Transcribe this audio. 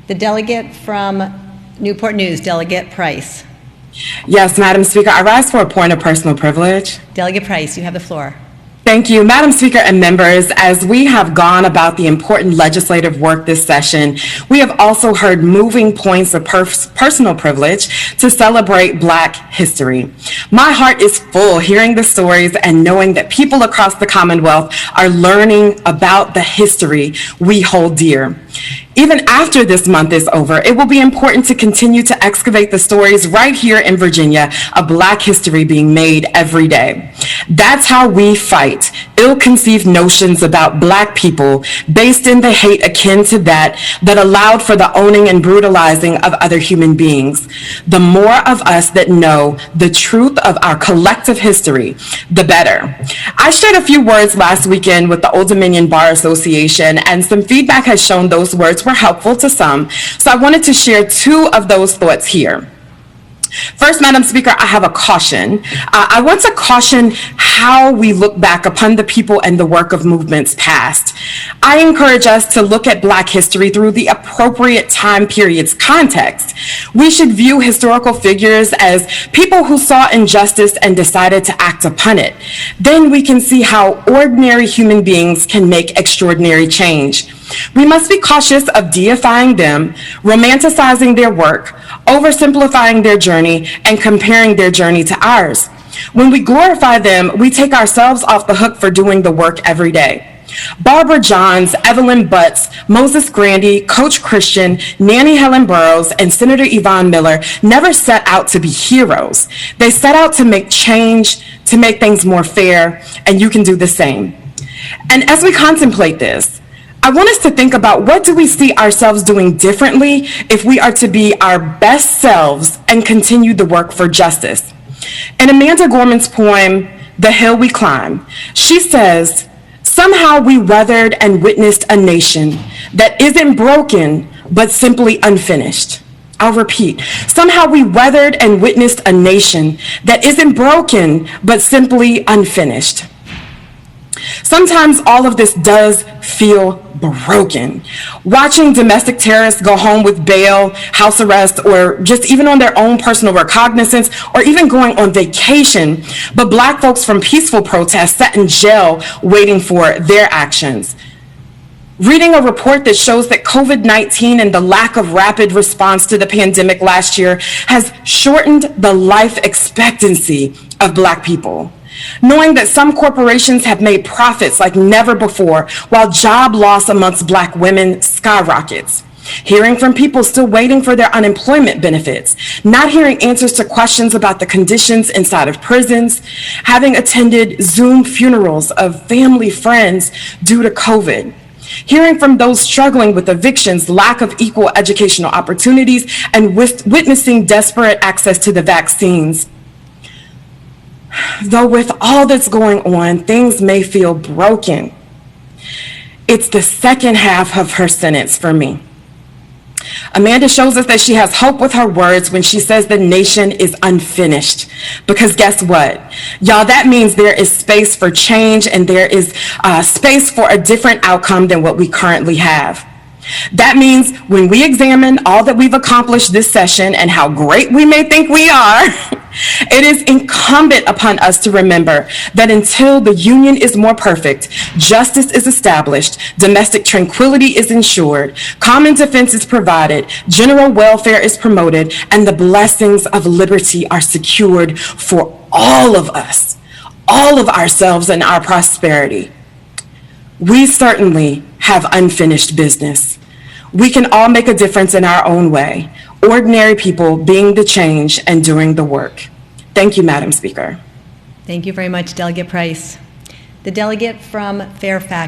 The delegate from Newport News, Delegate Price. Yes, Madam Speaker, I rise for a point of personal privilege. Delegate Price, you have the floor. Thank you, Madam Speaker and members. As we have gone about the important legislative work this session, we have also heard moving points of personal privilege to celebrate Black history. My heart is full hearing the stories and knowing that people across the Commonwealth are learning about the history we hold dear. Even after this month is over, it will be important to continue to excavate the stories right here in Virginia of Black history being made every day. That's how we fight ill-conceived notions about Black people based in the hate akin to that allowed for the owning and brutalizing of other human beings. The more of us that know the truth of our collective history, the better. I shared a few words last weekend with the Old Dominion Bar Association, and some feedback has shown those words were helpful to some, so I wanted to share two of those thoughts here. First, Madam Speaker, I have a caution. I want to caution how we look back upon the people and the work of movements past. I encourage us to look at Black history through the appropriate time period's context. We should view historical figures as people who saw injustice and decided to act upon it. Then we can see how ordinary human beings can make extraordinary change. We must be cautious of deifying them, romanticizing their work, oversimplifying their journey, and comparing their journey to ours. When we glorify them, we take ourselves off the hook for doing the work every day. Barbara Johns, Evelyn Butts, Moses Grandy, Coach Christian, Nannie Helen Burroughs, and Senator Yvonne Miller never set out to be heroes. They set out to make change, to make things more fair, and you can do the same. And as we contemplate this, I want us to think about what do we see ourselves doing differently if we are to be our best selves and continue the work for justice. In Amanda Gorman's poem, The Hill We Climb, she says, "Somehow we weathered and witnessed a nation that isn't broken, but simply unfinished." I'll repeat, somehow we weathered and witnessed a nation that isn't broken, but simply unfinished. Sometimes all of this does feel broken. Watching domestic terrorists go home with bail, house arrest, or just even on their own personal recognizance, or even going on vacation, but Black folks from peaceful protests sat in jail waiting for their actions. Reading a report that shows that COVID-19 and the lack of rapid response to the pandemic last year has shortened the life expectancy of Black people. Knowing that some corporations have made profits like never before, while job loss amongst Black women skyrockets. Hearing from people still waiting for their unemployment benefits, not hearing answers to questions about the conditions inside of prisons, having attended Zoom funerals of family friends due to COVID. Hearing from those struggling with evictions, lack of equal educational opportunities, and witnessing desperate access to the vaccines. Though with all that's going on, things may feel broken. It's the second half of her sentence for me. Amanda shows us that she has hope with her words when she says the nation is unfinished. Because guess what? Y'all, that means there is space for change and there is space for a different outcome than what we currently have. That means when we examine all that we've accomplished this session and how great we may think we are, it is incumbent upon us to remember that until the union is more perfect, justice is established, domestic tranquility is ensured, common defense is provided, general welfare is promoted, and the blessings of liberty are secured for all of us, all of ourselves and our prosperity. We certainly have unfinished business. We can all make a difference in our own way, ordinary people being the change and doing the work. Thank you, Madam Speaker. Thank you very much, Delegate Price. The delegate from Fairfax.